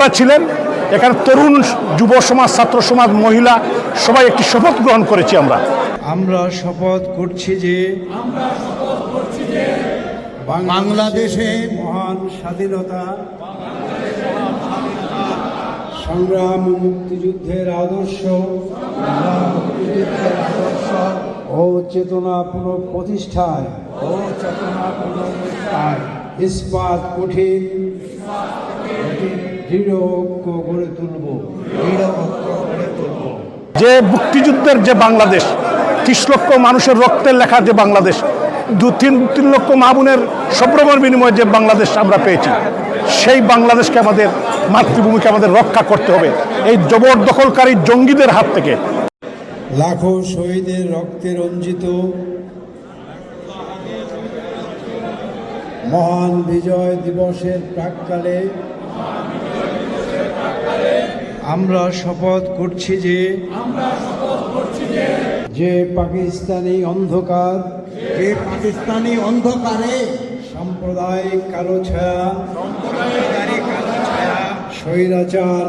যারা ছিলেন, এখানে তরুণ, যুব সমাজ, ছাত্র সমাজ, মহিলা সবাই একটি শপথ গ্রহণ করেছি। আমরা শপথ করছি যে বাংলাদেশে মহান স্বাধীনতা সংগ্রাম ও মুক্তিযুদ্ধের আদর্শ ও চেতনা পুনঃপ্রতিষ্ঠায় ইস্পাত কঠিন দৃঢ় ঐক্য গড়ে তুলব। যে মুক্তিযুদ্ধের যে বাংলাদেশ, 30 লক্ষ মানুষের রক্তের লেখা যে বাংলাদেশ, 2-3 লক্ষ মা বোনের সপ্রমাণ বিনিময়ে যে বাংলাদেশ আমরা পেয়েছি, সেই বাংলাদেশকে আমাদের, মাতৃভূমিকে আমাদের রক্ষা করতে হবে এই জবরদখলকারী জঙ্গিদের হাত থেকে। লাখো শহীদের রক্তে রঞ্জিত মহান বিজয় দিবসের প্রাক্কালে আমরা শপথ করছি যে পাকিস্তানি অন্ধকারে সাম্প্রদায়িক কালো ছায়া, স্বৈরাচার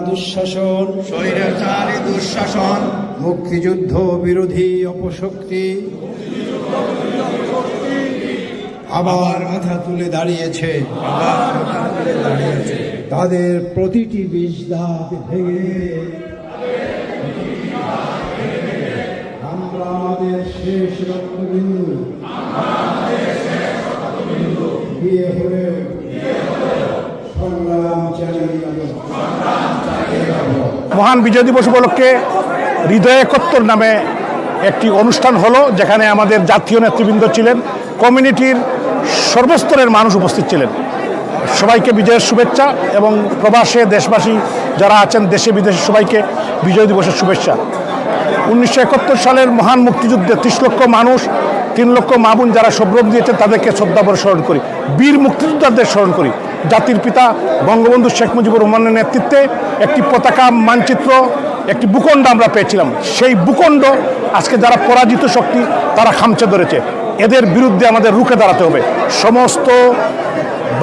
দুঃশাসন, মুক্তিযুদ্ধ বিরোধী অপশক্তি আবার মাথা তুলে দাঁড়িয়েছে। তাদের প্রতিটি বিষ দাঁত ভেঙে আমরা আমাদের শেষ রক্তবিন্দু দিয়ে হলে সংগ্রাম চালিয়ে যাব। মহান বিজয় দিবস উপলক্ষে হৃদয় একাত্তর নামে একটি অনুষ্ঠান হলো, যেখানে আমাদের জাতীয় নেতৃবৃন্দ ছিলেন, কমিউনিটির সর্বস্তরের মানুষ উপস্থিত ছিলেন। সবাইকে বিজয়ের শুভেচ্ছা, এবং প্রবাসে দেশবাসী যারা আছেন দেশে বিদেশে সবাইকে বিজয় দিবসের শুভেচ্ছা। 1971 সালের মহান মুক্তিযুদ্ধে 30 লক্ষ মানুষ, 3 লক্ষ মা বোন যারা সব্রম দিয়েছেন তাদেরকে শ্রদ্ধাভরে স্মরণ করি, বীর মুক্তিযোদ্ধাদের স্মরণ করি। জাতির পিতা বঙ্গবন্ধু শেখ মুজিবুর রহমানের নেতৃত্বে একটি পতাকা, মানচিত্র, একটি ভূখণ্ড আমরা পেয়েছিলাম। সেই ভূখণ্ড আজকে যারা পরাজিত শক্তি তারা খামচে ধরেছে, এদের বিরুদ্ধে আমাদের রুখে দাঁড়াতে হবে। সমস্ত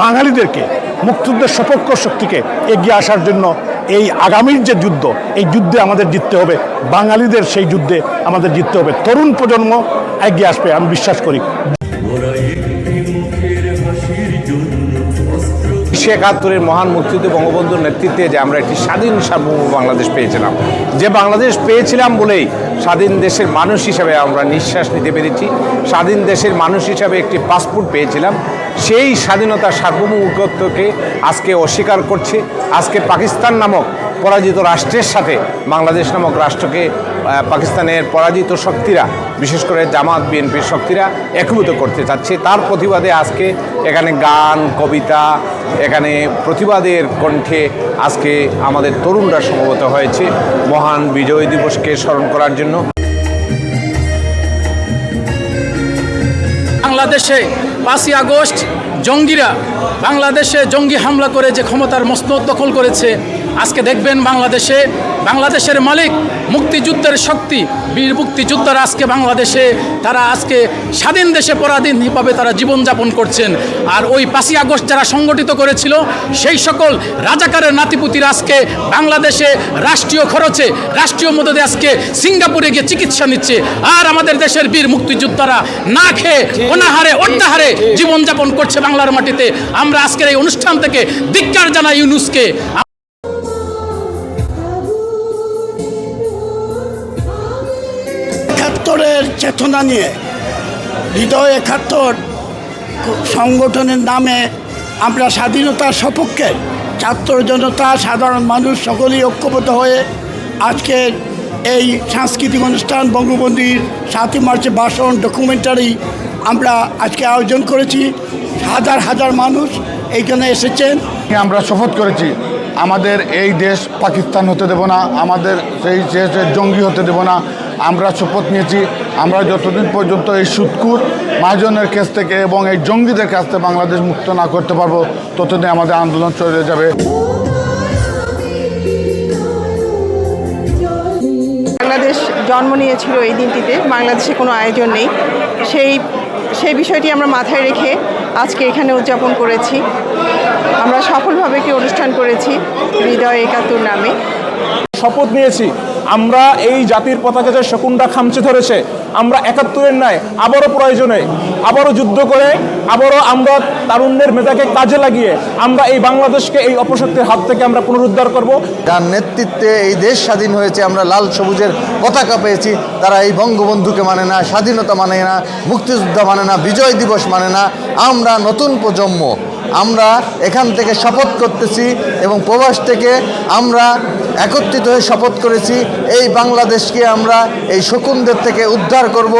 বাঙালিদেরকে, মুক্তিযুদ্ধের সপক্ষ শক্তিকে এগিয়ে আসার জন্য এই আগামীর যে যুদ্ধ, এই যুদ্ধে আমাদের জিততে হবে। বাঙালিদের সেই যুদ্ধে আমাদের জিততে হবে। তরুণ প্রজন্ম এগিয়ে আসবে, আমি বিশ্বাস করি। 1971 মহান মুক্তিযুদ্ধে বঙ্গবন্ধুর নেতৃত্বে যে আমরা একটি স্বাধীন সার্বভৌম বাংলাদেশ পেয়েছিলাম, যে বাংলাদেশ পেয়েছিলাম বলেই স্বাধীন দেশের মানুষ হিসাবে আমরা নিঃশ্বাস নিতে পেরেছি, স্বাধীন দেশের মানুষ হিসাবে একটি পাসপোর্ট পেয়েছিলাম। সেই স্বাধীনতা সার্বভৌমত্বকে আজকে অস্বীকার করছে। আজকে পাকিস্তান নামক পরাজিত রাষ্ট্রের সাথে বাংলাদেশ নামক রাষ্ট্রকে পাকিস্তানের পরাজিত শক্তিরা, বিশেষ করে জামাত বিএনপির শক্তিরা একীভূত করতে চাচ্ছে। তার প্রতিবাদে আজকে এখানে গান, কবিতা, এখানে প্রতিবাদের কণ্ঠে আজকে আমাদের তরুণরা সমবেত হয়েছে মহান বিজয় দিবসকে স্মরণ করার জন্য। বাংলাদেশে 5ই আগস্ট জঙ্গিরা বাংলাদেশে জঙ্গি হামলা করে যে ক্ষমতার মসনদ দখল করেছে, আজকে দেখবেন বাংলাদেশের মালিক মুক্তিযুদ্ধের শক্তি, বীর মুক্তিযোদ্ধারা আজকে বাংলাদেশে তারা আজকে স্বাধীন দেশে পরাধীনভাবে তারা জীবনযাপন করছেন। আর ওই 5ই আগস্ট যারা সংগঠিত করেছিল সেই সকল রাজাকারের নাতিপুতিরা আজকে বাংলাদেশে রাষ্ট্রীয় খরচে, রাষ্ট্রীয় মদদে আজকে সিঙ্গাপুরে গিয়ে চিকিৎসা নিচ্ছে। আর আমাদের দেশের বীর মুক্তিযোদ্ধারা না খেয়ে, অনাহারে, অর্ধাহারে জীবনযাপন করছে বাংলার মাটিতে। আমরা আজকের এই অনুষ্ঠান থেকে ধিক্কার জানাই ইউনূসকে। একাত্তরের চেতনা নিয়ে হৃদয় একাত্তর সংগঠনের নামে আমরা স্বাধীনতার সপক্ষে ছাত্র জনতা, সাধারণ মানুষ সকলেই ঐক্যবদ্ধ হয়ে আজকের এই সাংস্কৃতিক অনুষ্ঠান, বঙ্গবন্ধুর 7ই মার্চের ভাষণ, ডকুমেন্টারি আমরা আজকে আয়োজন করেছি। হাজার হাজার মানুষ এইখানে এসেছেন। আমরা শপথ করেছি আমাদের এই দেশ পাকিস্তান হতে দেব না, আমাদের সেই দেশের জঙ্গি হতে দেব না। আমরা শপথ নিয়েছি আমরা যতদিন পর্যন্ত এই সুৎখোর মহাজনের কাছ থেকে এবং এই জঙ্গিদের কাছ থেকে বাংলাদেশ মুক্ত না করতে পারবো, ততদিন আমাদের আন্দোলন চলে যাবে। বাংলাদেশ জন্ম নিয়েছিল এই দিনটিতে, বাংলাদেশে কোনো আয়োজন নেই। সেই সেই বিষয়টি আমরা মাথায় রেখে আজকে এখানে উদযাপন করেছি। আমরা সফলভাবে একটি অনুষ্ঠান করেছি হৃদয় ৭১ নামে। শপথ নিয়েছি আমরা এই জাতির পতাকা যে শকুনটা খামচে ধরেছে, আমরা ৭১-এর ন্যায় আবারও প্রয়োজনে আবারও যুদ্ধ করে আবারও আমরা তারুণ্যের মেধাকে কাজে লাগিয়ে আমরা এই বাংলাদেশকে এই অপশক্তির হাত থেকে আমরা পুনরুদ্ধার করব। যার নেতৃত্বে এই দেশ স্বাধীন হয়েছে, আমরা লাল সবুজের পতাকা পেয়েছি, তারা এই বঙ্গবন্ধুকে মানে না, স্বাধীনতা মানে না, মুক্তিযোদ্ধা মানে না, বিজয় দিবস মানে না। আমরা নতুন প্রজন্ম, আমরা এখান থেকে শপথ করতেছি এবং প্রবাস থেকে আমরা একত্রিত হয়ে শপথ করেছি এই বাংলাদেশকে আমরা এই শকুনদের থেকে উদ্ধার করব।